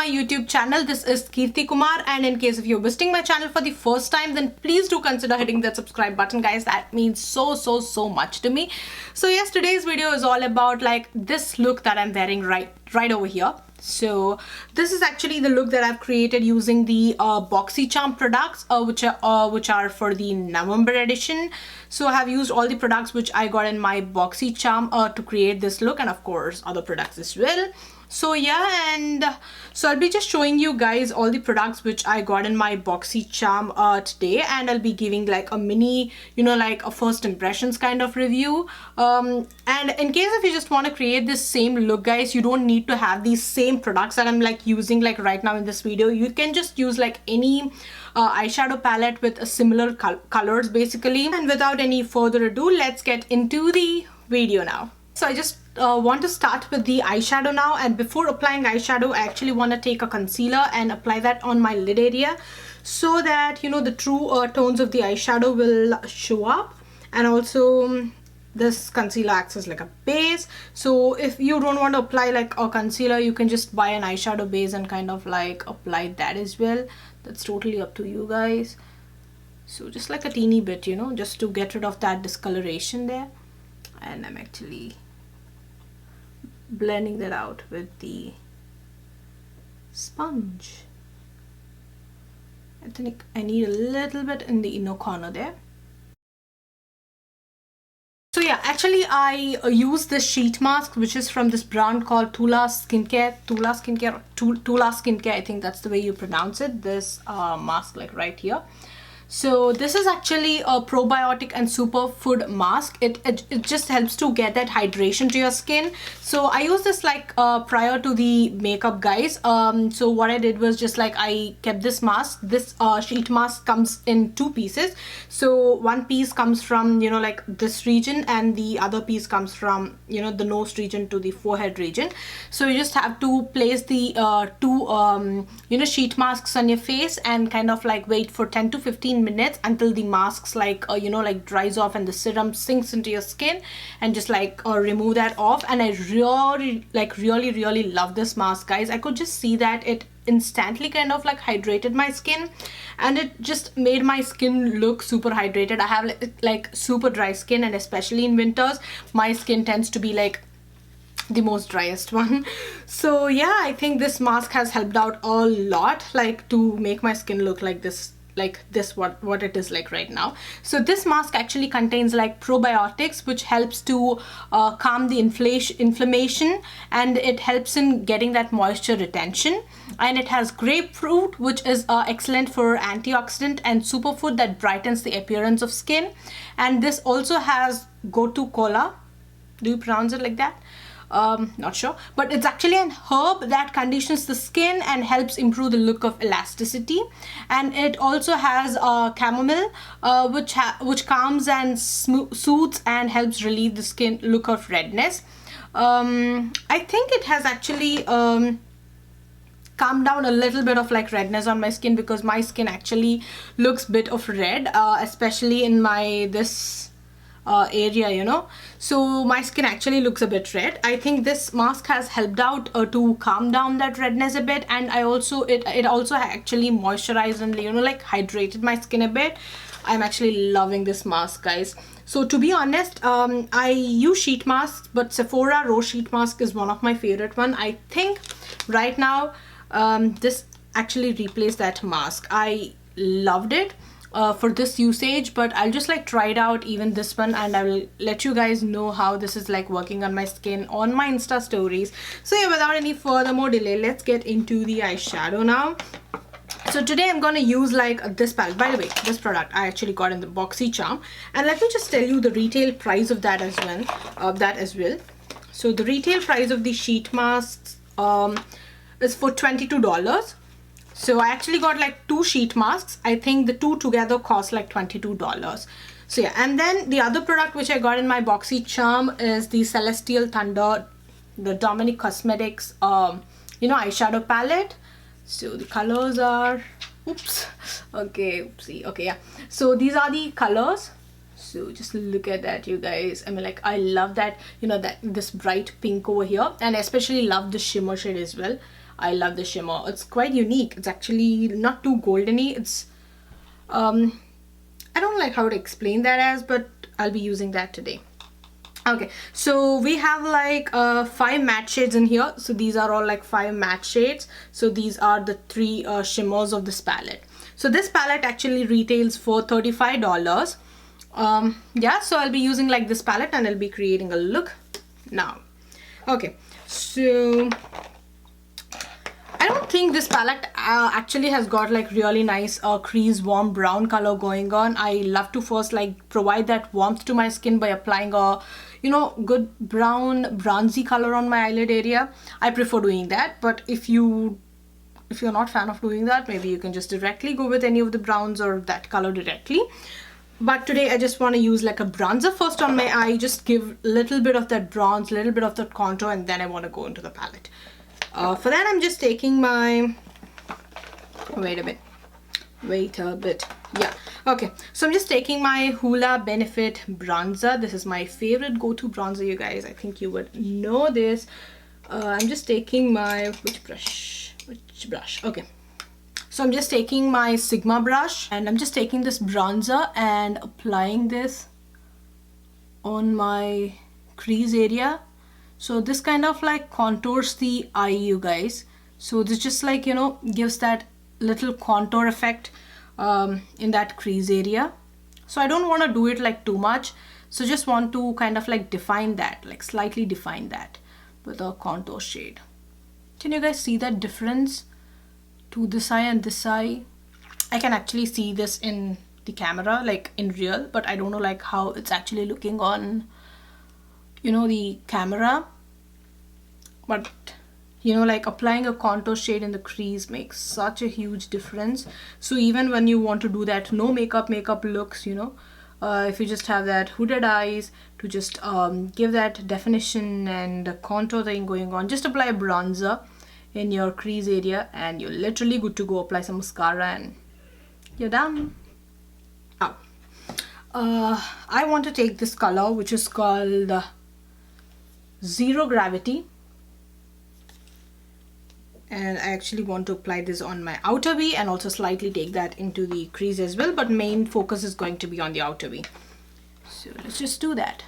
YouTube channel. This is Keerthi Kumar, and in case if you're visiting my channel for the first time, then please do consider hitting that subscribe button, guys. That means so much to me. So yes, today's video is all about like this look that I'm wearing right over here. So this is actually the look that I've created using the Boxycharm products, which are for the November edition. So I have used all the products which I got in my Boxycharm to create this look, and of course other products as well. So yeah, and so I'll be just showing you guys all the products which I got in my Boxycharm today, and I'll be giving like a mini, like a first impressions kind of review. And in case if you just want to create this same look, guys, you don't need to have these same products that I'm like using like right now in this video. You can just use like any eyeshadow palette with a similar colors basically. And without any further ado, let's get into the video now. So I just want to start with the eyeshadow now, and before applying eyeshadow I actually want to take a concealer and apply that on my lid area so that the true tones of the eyeshadow will show up. And also this concealer acts as like a base, so if you don't want to apply like a concealer, you can just buy an eyeshadow base and kind of like apply that as well. That's totally up to you guys. So just like a teeny bit, just to get rid of that discoloration there. And I'm actually blending that out with the sponge. I think I need a little bit in the inner corner there. So yeah, actually I use this sheet mask which is from this brand called Tula Skincare, I think that's the way you pronounce it, this mask like right here. So this is actually a probiotic and superfood mask. It just helps to get that hydration to your skin. So I use this like prior to the makeup, guys. So what I did was just like I kept this mask. This sheet mask comes in two pieces. So one piece comes from like this region, and the other piece comes from the nose region to the forehead region. So you just have to place the two sheet masks on your face and kind of like wait for 10 to 15 minutes until the masks like like dries off and the serum sinks into your skin, and just like remove that off. And I really love this mask, guys. I could just see that it instantly kind of like hydrated my skin, and it just made my skin look super hydrated. I have like super dry skin, and especially in winters my skin tends to be like the most driest one. So yeah, I think this mask has helped out a lot, like to make my skin look like this, what it is like right now. So this mask actually contains like probiotics, which helps to calm the inflammation, and it helps in getting that moisture retention. And it has grapefruit, which is excellent for antioxidant and superfood that brightens the appearance of skin. And this also has gotu kola. Do you pronounce it like that? Not sure, but it's actually an herb that conditions the skin and helps improve the look of elasticity. And it also has chamomile, which calms and soothes and helps relieve the skin look of redness. I think it has actually calmed down a little bit of like redness on my skin, because my skin actually looks bit of red, especially in my this area, so my skin actually looks a bit red. I think this mask has helped out to calm down that redness a bit, and it also actually moisturized and like hydrated my skin a bit. I'm actually loving this mask, guys. So to be honest, I use sheet masks, but Sephora Rose sheet mask is one of my favorite one. I think right now this actually replaced that mask. I loved it for this usage, but I'll just like try it out, even this one, and I will let you guys know how this is like working on my skin on my Insta stories. So yeah, without any further more delay, let's get into the eyeshadow now. So today I'm gonna use like this palette. By the way, this product I actually got in the Boxycharm, and let me just tell you the retail price of that as well. So the retail price of the sheet masks is for $22. So I actually got like two sheet masks. I think the two together cost like $22. So yeah, and then the other product which I got in my Boxycharm is the Celestial Thunder, the Dominic Cosmetics eyeshadow palette. So the colors are, oops, okay, oopsie, okay, yeah. So these are the colors. So just look at that, you guys. I mean, like, I love that, that this bright pink over here, and I especially love the shimmer shade as well. I love the shimmer. It's quite unique. It's actually not too goldeny. It's I don't like how to explain that as, but I'll be using that today. Okay, so we have like 5 matte shades in here. So these are all like 5 matte shades. So these are the 3 shimmers of this palette. So this palette actually retails for $35. Yeah, so I'll be using like this palette and I'll be creating a look now. Okay, so I don't think this palette actually has got like really nice crease warm brown color going on. I love to first like provide that warmth to my skin by applying a good brown bronzy color on my eyelid area. I prefer doing that, but if you're not fan of doing that, maybe you can just directly go with any of the browns or that color directly. But today I just want to use like a bronzer first on my eye, just give a little bit of that bronze, little bit of that contour, and then I want to go into the palette. For that I'm just taking my, wait a bit, yeah, okay, so I'm just taking my Hoola Benefit bronzer. This is my favorite go-to bronzer, you guys. I think you would know this. I'm just taking my, which brush, okay, so I'm just taking my Sigma brush and I'm just taking this bronzer and applying this on my crease area. So this kind of like contours the eye, you guys. So this just like, gives that little contour effect in that crease area. So I don't want to do it like too much. So just want to kind of like define that, like slightly define that with a contour shade. Can you guys see that difference to this eye and this eye? I can actually see this in the camera, like in real, but I don't know like how it's actually looking on the camera. But like applying a contour shade in the crease makes such a huge difference. So even when you want to do that no makeup looks, if you just have that hooded eyes to just give that definition and contour thing going on, just apply a bronzer in your crease area and you're literally good to go. Apply some mascara and you're done. Now I want to take this color which is called Zero Gravity, and I actually want to apply this on my outer V and also slightly take that into the crease as well, but main focus is going to be on the outer V. So let's just do that.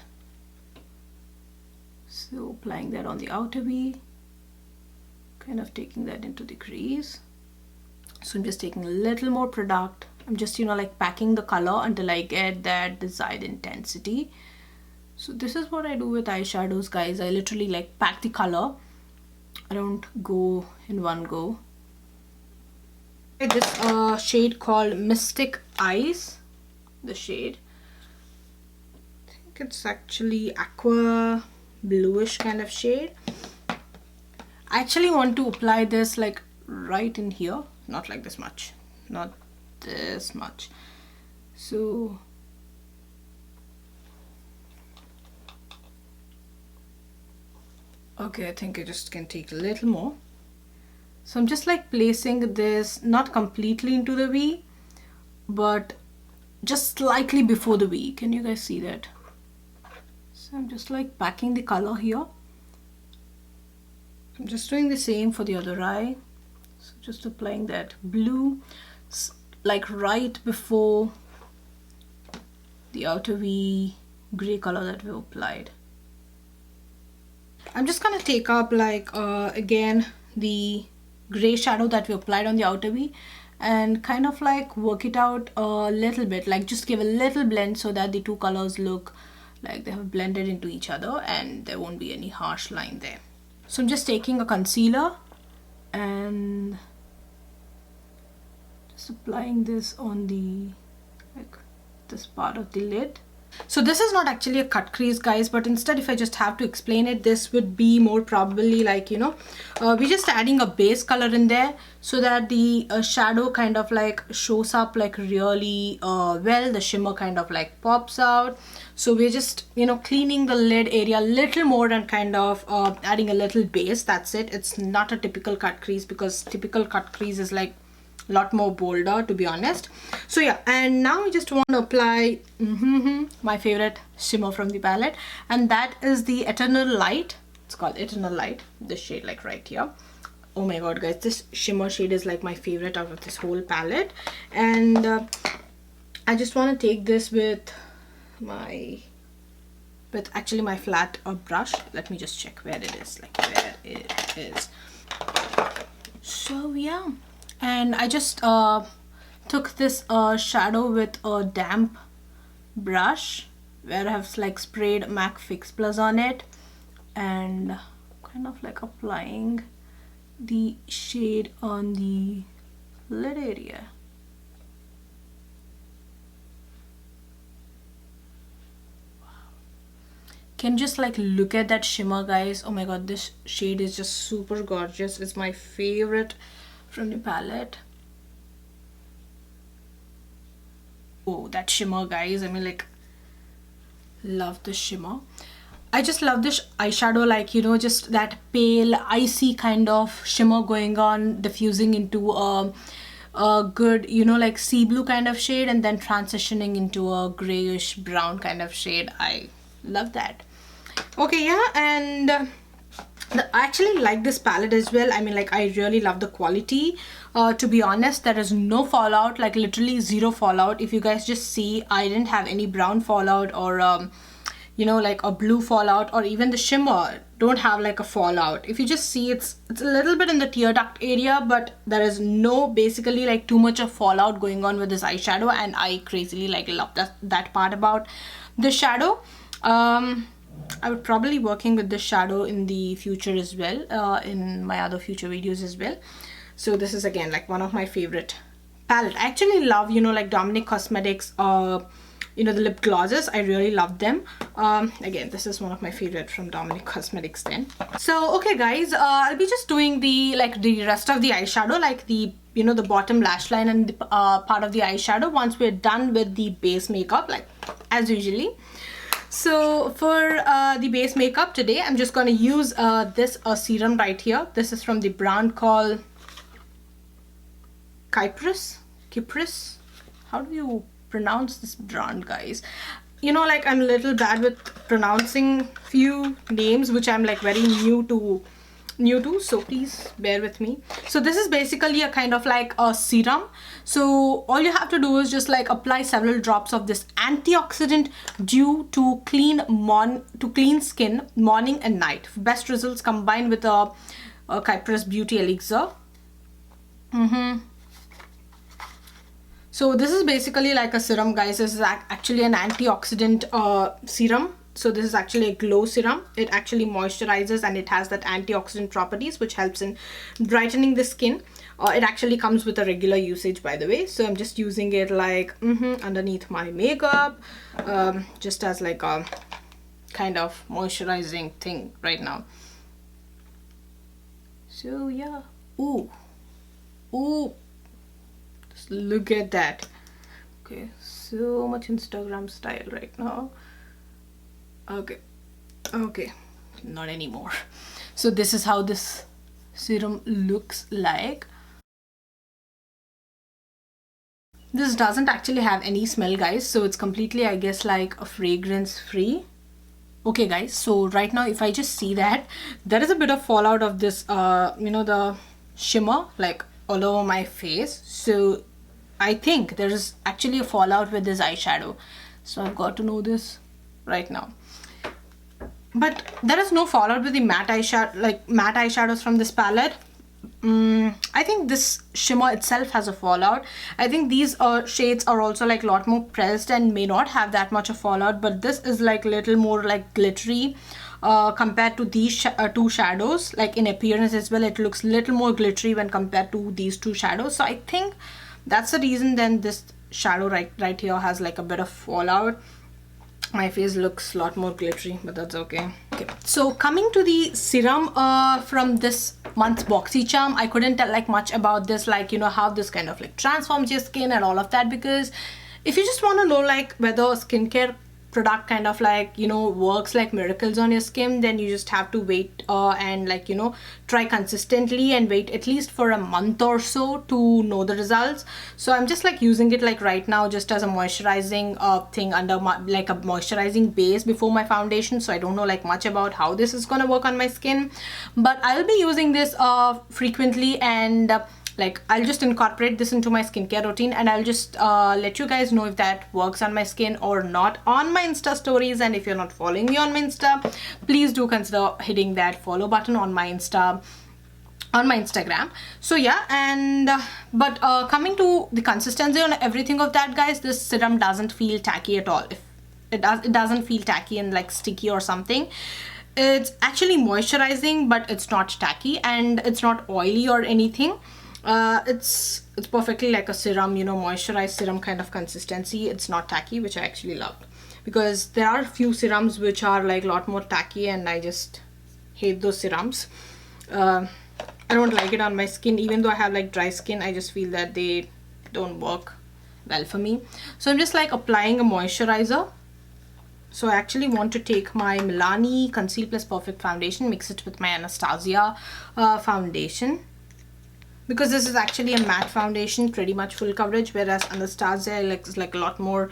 So applying that on the outer V, kind of taking that into the crease. So I'm just taking a little more product. I'm just like packing the color until I get that desired intensity. So this is what I do with eyeshadows, guys. I literally like pack the color. I don't go in one go. This shade called Mystic Eyes, the shade. I think it's actually aqua bluish kind of shade. I actually want to apply this like right in here, not like this much, not this much. So okay, I think I just can take a little more. So I'm just like placing this not completely into the V, but just slightly before the V. Can you guys see that? So I'm just like packing the color here. I'm just doing the same for the other eye. So just applying that blue like right before the outer V gray color that we applied. I'm just gonna take up like again the gray shadow that we applied on the outer V and kind of like work it out a little bit, like just give a little blend so that the two colors look like they have blended into each other and there won't be any harsh line there. So I'm just taking a concealer and just applying this on the like this part of the lid. So this is not actually a cut crease, guys, but instead if I just have to explain it, this would be more probably like, you know, we're just adding a base color in there so that the shadow kind of like shows up like really well. The shimmer kind of like pops out. So we're just, you know, cleaning the lid area a little more and kind of adding a little base. That's it. It's not a typical cut crease, because typical cut crease is like lot more bolder, to be honest. So yeah, and now we just want to apply my favorite shimmer from the palette, and that is the Eternal Light. It's called Eternal Light, this shade like right here. Oh my god, guys, this shimmer shade is like my favorite out of this whole palette. And I just want to take this with actually my flat brush. Let me just check where it is, like where it is. So yeah, and I just took this shadow with a damp brush where I have like sprayed MAC Fix Plus on it, and kind of like applying the shade on the lid area. Can just like look at that shimmer, guys. Oh my god, this shade is just super gorgeous. It's my favorite from the palette. Oh, that shimmer, guys. I mean, like, love the shimmer. I just love this eyeshadow, like, you know, just that pale icy kind of shimmer going on, diffusing into a good, you know, like sea blue kind of shade, and then transitioning into a grayish brown kind of shade. I love that. Okay, yeah, and I actually like this palette as well. I mean, like, I really love the quality. To be honest, there is no fallout, like literally zero fallout. If you guys just see, I didn't have any brown fallout or you know, like a blue fallout, or even the shimmer don't have like a fallout. If you just see, it's a little bit in the tear duct area, but there is no basically like too much of fallout going on with this eyeshadow, and I crazily like love that part about the shadow. I would probably working with this shadow in the future as well, in my other future videos as well. So this is again like one of my favorite palette. I actually love, you know, like Dominic Cosmetics, you know, the lip glosses. I really love them. Again, this is one of my favorite from Dominic Cosmetics then. So okay, guys, I'll be just doing the rest of the eyeshadow, like the, you know, the bottom lash line and the part of the eyeshadow once we're done with the base makeup, like as usually. So for the base makeup today, I'm just going to use this serum right here. This is from the brand called Kypris. How do you pronounce this brand, guys? You know, like, I'm a little bad with pronouncing few names which I'm like very new to, so please bear with me. So this is basically a kind of like a serum. So all you have to do is just like apply several drops of this antioxidant dew to clean skin morning and night. Best results combined with a Kypris Beauty Elixir. So this is basically like a serum, guys. This is actually an antioxidant serum. So this is actually a glow serum. It actually moisturizes and it has that antioxidant properties which helps in brightening the skin. It actually comes with a regular usage, by the way. So I'm just using it like underneath my makeup, just as like a kind of moisturizing thing right now. So yeah. Ooh, just look at that. Okay, so much Instagram style right now. Okay, not anymore. So this is how this serum looks like. This doesn't actually have any smell, guys, so it's completely, I guess, like a fragrance free. Okay, guys, so right now if I just see that there is a bit of fallout of this you know, the shimmer like all over my face. So I think there is actually a fallout with this eyeshadow, so I've got to know this right now. But there is no fallout with the matte eyeshadow, like matte eyeshadows from this palette. I think this shimmer itself has a fallout. I think these shades are also like a lot more pressed and may not have that much of fallout, but this is like little more like glittery compared to these two shadows. Like in appearance as well, it looks little more glittery when compared to these two shadows. So I think that's the reason then this shadow right here has like a bit of fallout. My face looks a lot more glittery, but that's okay. Okay, so coming to the serum from this month's Boxycharm, I couldn't tell like much about this, like, you know, how this kind of like transforms your skin and all of that, because if you just want to know like whether skincare product kind of like, you know, works like miracles on your skin, then you just have to wait and like, you know, try consistently and wait at least for a month or so to know the results. So I'm just like using it like right now just as a moisturizing thing under my, like a moisturizing base before my foundation. So I don't know like much about how this is gonna work on my skin, but I'll be using this frequently, and like I'll just incorporate this into my skincare routine, and I'll just let you guys know if that works on my skin or not on my Insta stories. And if you're not following me on my Insta, please do consider hitting that follow button on my Instagram. So yeah, and but coming to the consistency on everything of that, guys, this serum doesn't feel tacky at all. If it doesn't feel tacky and like sticky or something. It's actually moisturizing, but it's not tacky, and it's not oily or anything. It's perfectly like a serum, you know, moisturized serum kind of consistency. It's not tacky, which I actually love, because there are a few serums which are like a lot more tacky, and I just hate those serums. I don't like it on my skin, even though I have like dry skin. I just feel that they don't work well for me. So I'm just like applying a moisturizer. So I actually want to take my Milani Conceal Plus Perfect foundation, mix it with my Anastasia foundation, because this is actually a matte foundation, pretty much full coverage, whereas Anastasia is like a lot more,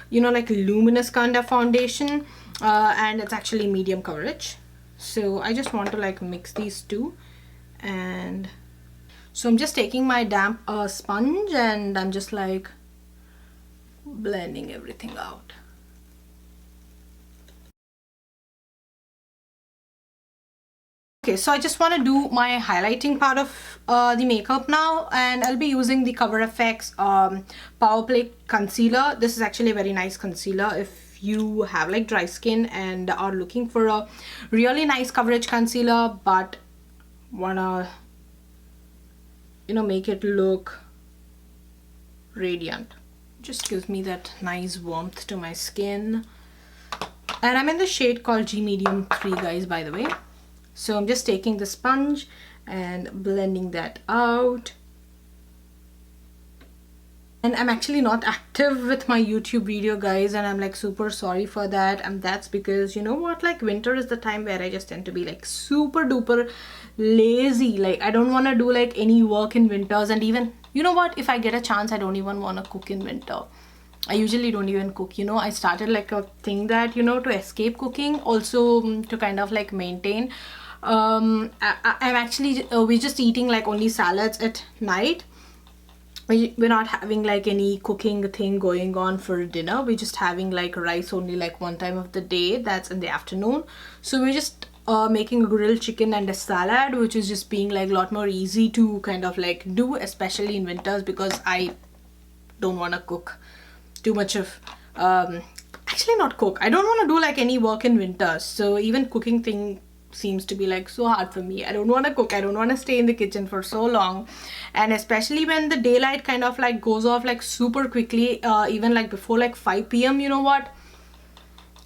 you know, like luminous kind of foundation, and it's actually medium coverage. So I just want to like mix these two, and so I'm just taking my damp sponge, and I'm just like blending everything out. Okay, so I just want to do my highlighting part of the makeup now, and I'll be using the Cover FX Power Play Concealer. This is actually a very nice concealer if you have like dry skin and are looking for a really nice coverage concealer, but wanna, you know, make it look radiant. Just gives me that nice warmth to my skin. And I'm in the shade called G Medium 3, guys, by the way. So I'm just taking the sponge and blending that out. And I'm actually not active with my YouTube video, guys, and I'm like super sorry for that. And that's because, you know what, like winter is the time where I just tend to be like super duper lazy. Like I don't want to do like any work in winters, and even, you know what, if I get a chance, I don't even want to cook in winter. I usually don't even cook, you know. I started like a thing that, you know, to escape cooking, also to kind of like maintain. I'm actually we're just eating like only salads at night. We're not having like any cooking thing going on for dinner. We're just having like rice only like one time of the day, that's in the afternoon. So we're just making a grilled chicken and a salad, which is just being like a lot more easy to kind of like do, especially in winters, because I don't want to cook too much of actually not cook, I don't want to do like any work in winters. So even cooking thing seems to be like so hard for me. I don't want to cook, I don't want to stay in the kitchen for so long, and especially when the daylight kind of like goes off like super quickly, even like before like 5 p.m. you know what,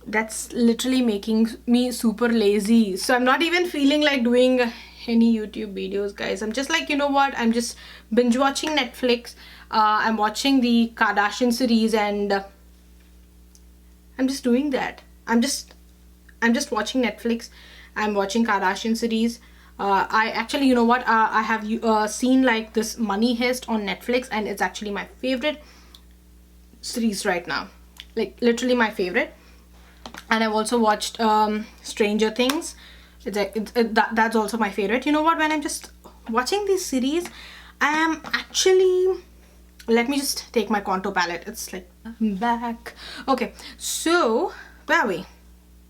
that's literally making me super lazy. So I'm not even feeling like doing any YouTube videos, guys. I'm just like, you know what, I'm just binge watching Netflix. I'm watching the Kardashian series, and I'm just doing that. I'm just watching Netflix. I'm watching Kardashian series. I actually, you know what, I have seen like this Money Heist on Netflix, and it's actually my favorite series right now, like literally my favorite. And I've also watched Stranger Things. That's also my favorite. You know what, when I'm just watching this series, I am actually, let me just take my contour palette. It's like, I'm back. Okay, so where are we?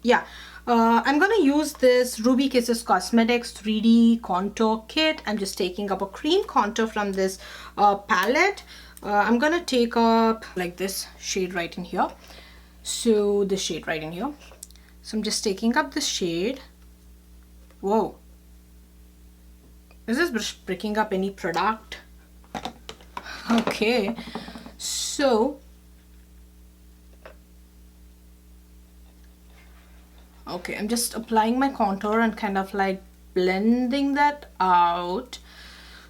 Yeah, I'm gonna use this Ruby Kisses Cosmetics 3D contour kit. I'm just taking up a cream contour from this palette. I'm gonna take up like this shade right in here. So this shade right in here. So I'm just taking up the shade. Whoa, is this breaking up any product? Okay, so Okay, I'm just applying my contour and kind of like blending that out.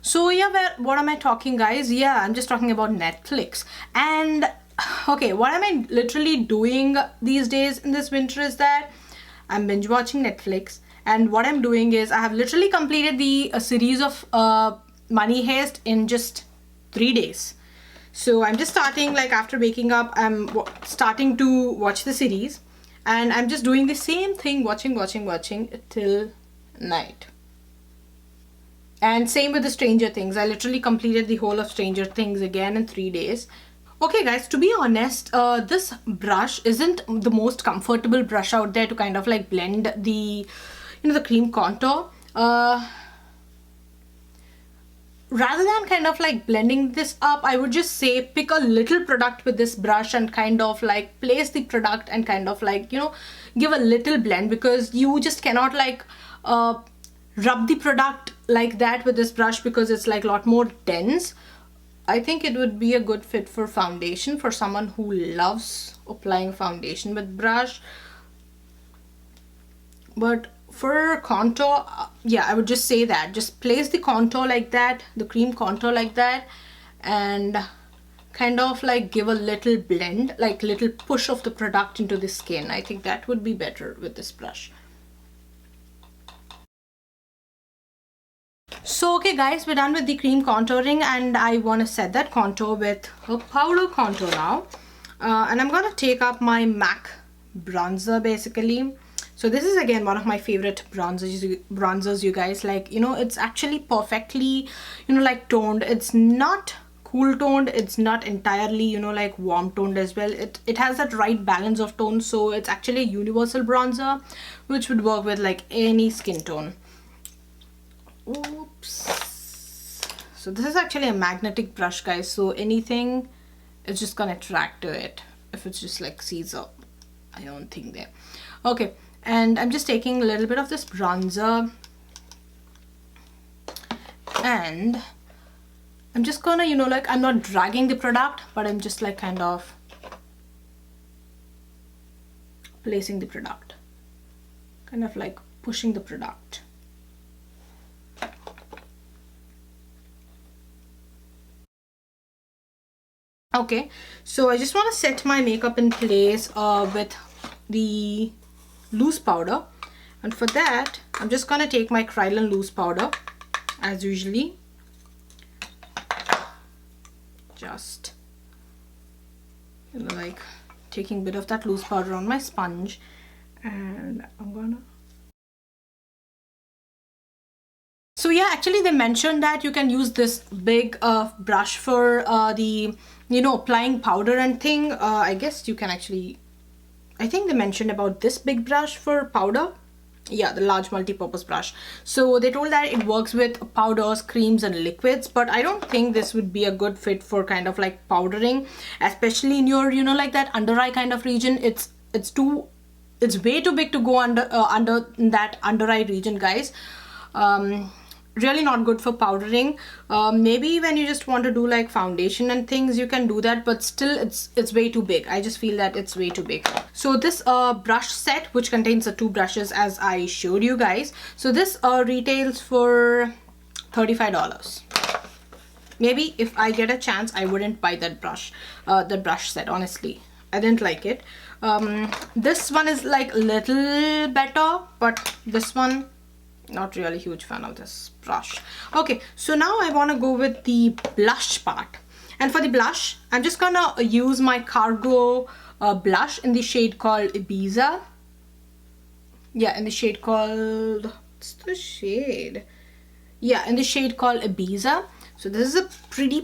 So yeah, what am I talking, guys? Yeah, I'm just talking about Netflix. And okay, what am I literally doing these days in this winter is that I'm binge watching Netflix. And what I'm doing is I have literally completed the series of Money Heist in just 3 days. So I'm just starting, like after waking up, I'm starting to watch the series, and I'm just doing the same thing, watching till night. And same with the Stranger Things. I literally completed the whole of Stranger Things again in 3 days. Okay guys, to be honest, this brush isn't the most comfortable brush out there to kind of like blend the, the cream contour. Rather than kind of like blending this up, I would just say pick a little product with this brush and kind of like place the product and kind of like, give a little blend, because you just cannot like rub the product like that with this brush because it's like a lot more dense. I think it would be a good fit for foundation, for someone who loves applying foundation with brush. But for contour, yeah, I would just say that just place the contour like that, the cream contour like that, and kind of like give a little blend, like little push of the product into the skin. I think that would be better with this brush. So okay guys, we're done with the cream contouring, and I want to set that contour with a powder contour now. And I'm gonna take up my MAC bronzer basically. So this is again one of my favorite bronzers, you guys. Like, it's actually perfectly, like toned. It's not cool toned, it's not entirely, like warm toned as well. It has that right balance of tone, so it's actually a universal bronzer which would work with like any skin tone. Oops. So this is actually a magnetic brush, guys, so anything is just gonna attract to it if it's just like sees a iron thing there. Okay, and I'm just taking a little bit of this bronzer, and I'm just gonna, like, I'm not dragging the product, but I'm just like kind of placing the product, kind of like pushing the product. Okay, so I just want to set my makeup in place with the loose powder, and for that I'm just gonna take my Krylon loose powder as usually, just like taking a bit of that loose powder on my sponge, and I'm gonna. So yeah, actually they mentioned that you can use this big brush for the applying powder and thing. I guess you can actually, I think they mentioned about this big brush for powder. Yeah, the large multi-purpose brush. So they told that it works with powders, creams and liquids, but I don't think this would be a good fit for kind of like powdering, especially in your like that under eye kind of region. It's way too big to go under that under eye region, guys. Really not good for powdering. Maybe when you just want to do like foundation and things, you can do that, but still it's way too big. I just feel that it's way too big. So this brush set, which contains the 2 brushes as I showed you guys, so this retails for $35. Maybe if I get a chance, I wouldn't buy that brush, the brush set. Honestly, I didn't like it. This one is like a little better, but this one, not really huge fan of this brush. Okay, so now I want to go with the blush part, and for the blush I'm just gonna use my Cargo blush in the shade called Ibiza. Yeah, in the shade called, what's the shade? Yeah, in the shade called Ibiza. So this is a pretty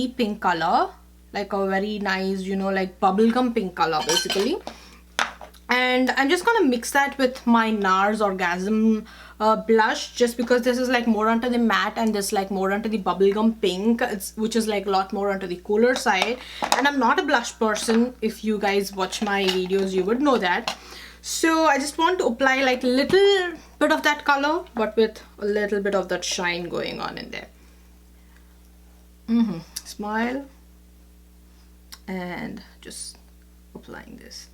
pink color, like a very nice, like bubblegum pink color basically. And I'm just gonna mix that with my NARS Orgasm blush, just because this is like more onto the matte and this like more onto the bubblegum pink, which is like a lot more onto the cooler side. And I'm not a blush person. If you guys watch my videos, you would know that. So I just want to apply like a little bit of that color, but with a little bit of that shine going on in there. Smile, and just applying this.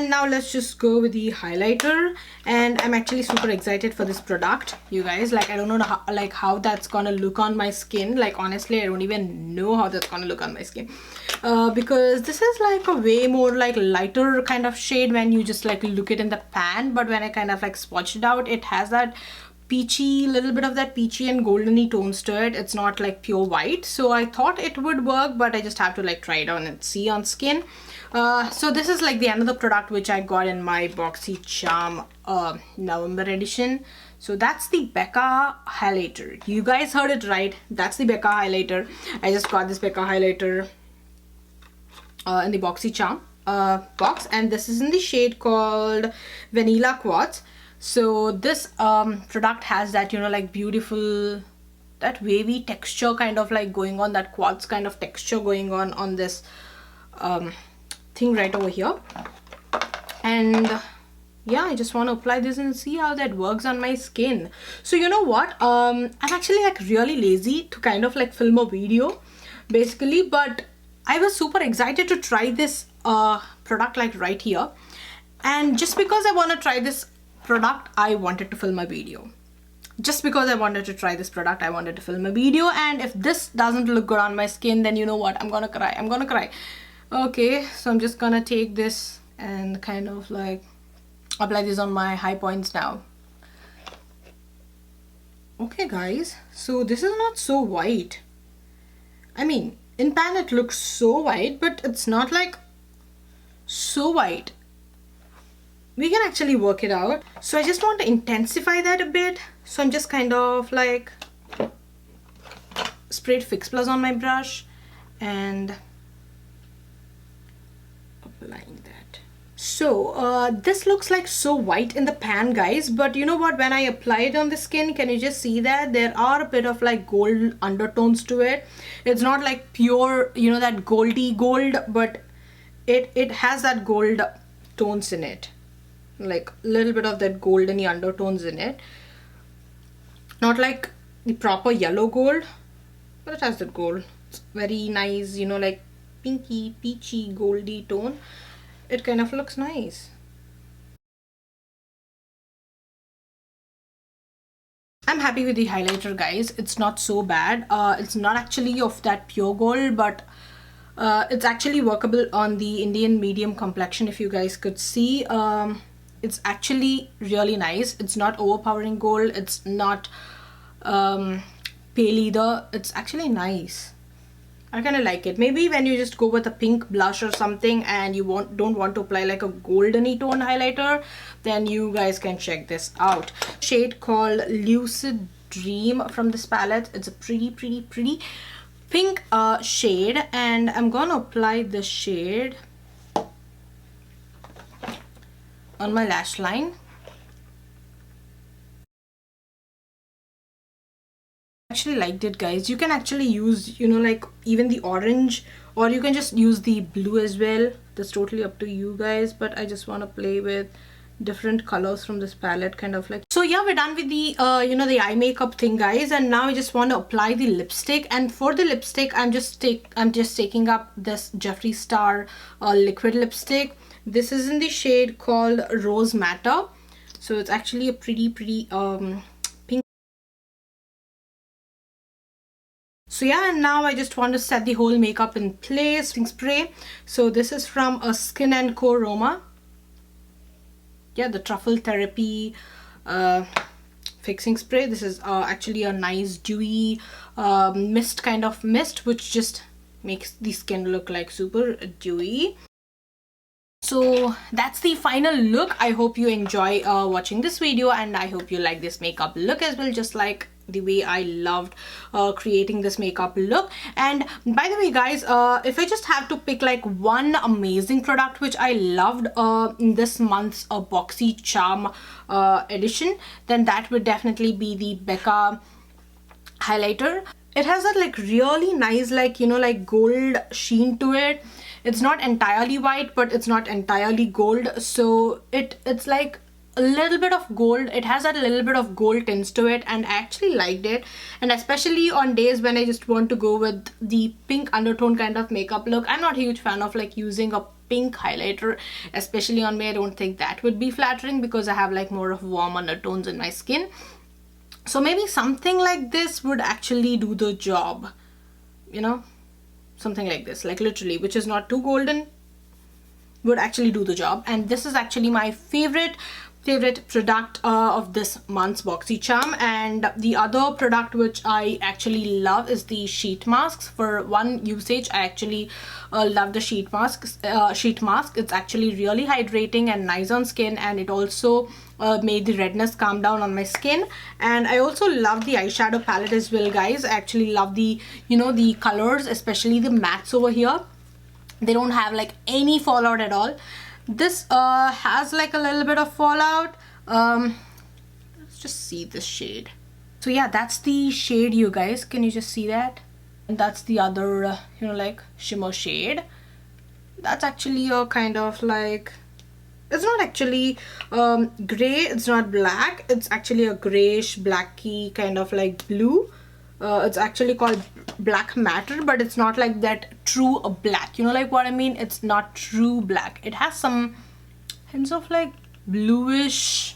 And now let's just go with the highlighter, and I'm actually super excited for this product, you guys. Like, I don't know how that's gonna look on my skin. Like, honestly, I don't even know how that's gonna look on my skin, because this is like a way more like lighter kind of shade when you just like look it in the pan, but when I kind of like swatch it out, it has that peachy, little bit of that peachy and goldeny tones to it. It's not like pure white, so I thought it would work, but I just have to like try it on and see on skin. So this is like the another product which I got in my Boxycharm November edition. So that's the Becca highlighter. You guys heard it right, that's the Becca highlighter. I just got this Becca highlighter in the Boxycharm box, and this is in the shade called Vanilla Quartz. So this product has that, you know, like beautiful, that wavy texture kind of like going on, that quartz kind of texture going on this thing right over here. And yeah, I just want to apply this and see how that works on my skin. So you know what, I'm actually like really lazy to kind of like film a video basically, but I was super excited to try this product like right here, and just because I want to try this product, I wanted to film a video. Just because I wanted to try this product, I wanted to film a video. And if this doesn't look good on my skin, then you know what, I'm gonna cry. I'm gonna cry. Okay, so I'm just gonna take this and kind of like apply this on my high points now. Okay guys, so this is not so white. I mean, in pan it looks so white, but it's not like so white. We can actually work it out. So I just want to intensify that a bit. So I'm just kind of like sprayed Fix Plus on my brush and applying that. So this looks like so white in the pan, guys, but you know what, when I apply it on the skin, can you just see that there are a bit of like gold undertones to it? It's not like pure, you know, that goldy gold, but it has that gold tones in it, like a little bit of that goldeny undertones in it. Not like the proper yellow gold, but it has that gold. It's very nice, you know, like pinky, peachy, goldy tone. It kind of looks nice. I'm happy with the highlighter, guys. It's not so bad. It's not actually of that pure gold, but it's actually workable on the Indian medium complexion, if you guys could see. It's actually really nice. It's not overpowering gold. It's not pale either. It's actually nice. I kind of like it. Maybe when you just go with a pink blush or something and you don't want to apply like a goldeny tone highlighter, then you guys can check this out. Shade called Lucid Dream from this palette. It's a pretty pink shade, and I'm gonna apply this shade on my lash line. Actually liked it, guys. You can actually use, you know, like even the orange, or you can just use the blue as well. That's totally up to you guys, but I just want to play with different colors from this palette, kind of like. So yeah, we're done with the you know, the eye makeup thing, guys, and now I just want to apply the lipstick. And for the lipstick, I'm just taking up this Jeffree Star liquid lipstick. This is in the shade called Rose Matter. So it's actually a pretty pink. So yeah, and now I just want to set the whole makeup in place. Spray. So this is from a Skin & Co Roma. Yeah, the Truffle Therapy fixing spray. This is actually a nice dewy mist, kind of mist, which just makes the skin look like super dewy. So that's the final look. I hope you enjoy watching this video, and I hope you like this makeup look as well, just like the way I loved creating this makeup look. And by the way, guys, if I just have to pick like one amazing product which I loved in this month's Boxycharm edition, then that would definitely be the Becca highlighter. It has that like really nice, like, you know, like gold sheen to it. It's not entirely white, but it's not entirely gold, so it's like a little bit of gold. It has that little bit of gold tints to it, and I actually liked it. And especially on days when I just want to go with the pink undertone kind of makeup look. I'm not a huge fan of like using a pink highlighter, especially on me, I don't think that would be flattering because I have like more of warm undertones in my skin. So maybe something like this would actually do the job, you know, something like this, like literally, which is not too golden, would actually do the job. And this is actually my favorite product of this month's Boxycharm. And the other product which I actually love is the sheet masks. For one usage, I actually love the sheet mask. It's actually really hydrating and nice on skin, and it also made the redness calm down on my skin. And I also love the eyeshadow palette as well, guys. I actually love the, you know, the colors, especially the mattes over here. They don't have like any fallout at all. This has like a little bit of fallout. Let's just see this shade. So yeah, that's the shade, you guys. Can you just see that? And that's the other, you know, like shimmer shade. That's actually a kind of like, it's not actually gray, it's not black. It's actually a grayish blacky kind of like blue. It's actually called black matter, but it's not like that true black, you know, like what I mean. It's not true black. It has some hints of like bluish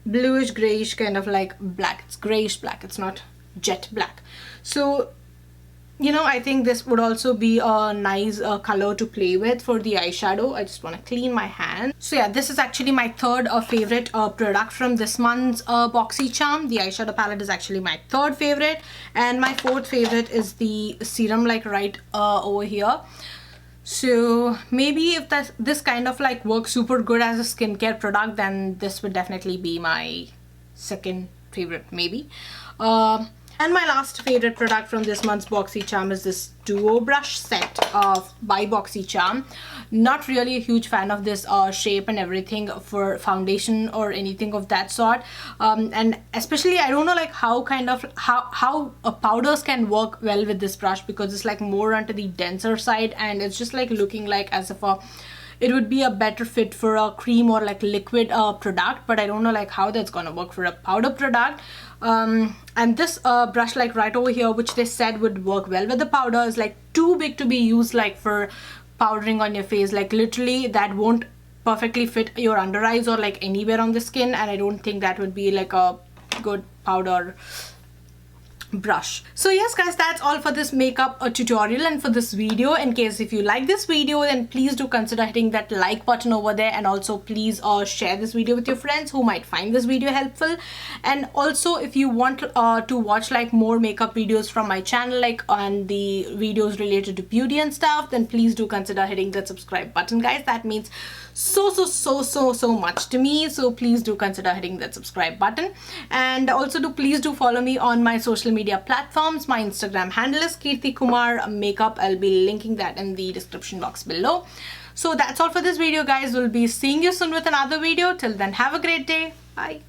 grayish kind of like black. It's grayish black, it's not jet black. So, you know, I think this would also be a nice color to play with for the eyeshadow. I just want to clean my hands. So yeah, this is actually my third favorite product from this month's Boxycharm. The eyeshadow palette is actually my third favorite, and my fourth favorite is the serum, like right over here. So maybe if this kind of like works super good as a skincare product, then this would definitely be my second favorite, maybe. And my last favorite product from this month's Boxycharm is this duo brush set by Boxycharm. Not really a huge fan of this shape and everything for foundation or anything of that sort. And especially I don't know like how powders can work well with this brush, because it's like more onto the denser side, and it's just like looking like as if it would be a better fit for a cream or like liquid product, but I don't know like how that's gonna work for a powder product. And this brush like right over here, which they said would work well with the powder, is like too big to be used like for powdering on your face. Like literally that won't perfectly fit your under eyes or like anywhere on the skin, and I don't think that would be like a good powder brush. So yes guys, that's all for this makeup tutorial and for this video. In case if you like this video, then please do consider hitting that like button over there, and also please share this video with your friends who might find this video helpful. And also if you want to watch like more makeup videos from my channel, like on the videos related to beauty and stuff, then please do consider hitting that subscribe button, guys. That means so much to me, so please do consider hitting that subscribe button. And also please do follow me on my social media platforms. My Instagram handle is keerthikumarmakeup. I'll be linking that in the description box below. So that's all for this video, guys. We'll be seeing you soon with another video. Till then, have a great day. Bye.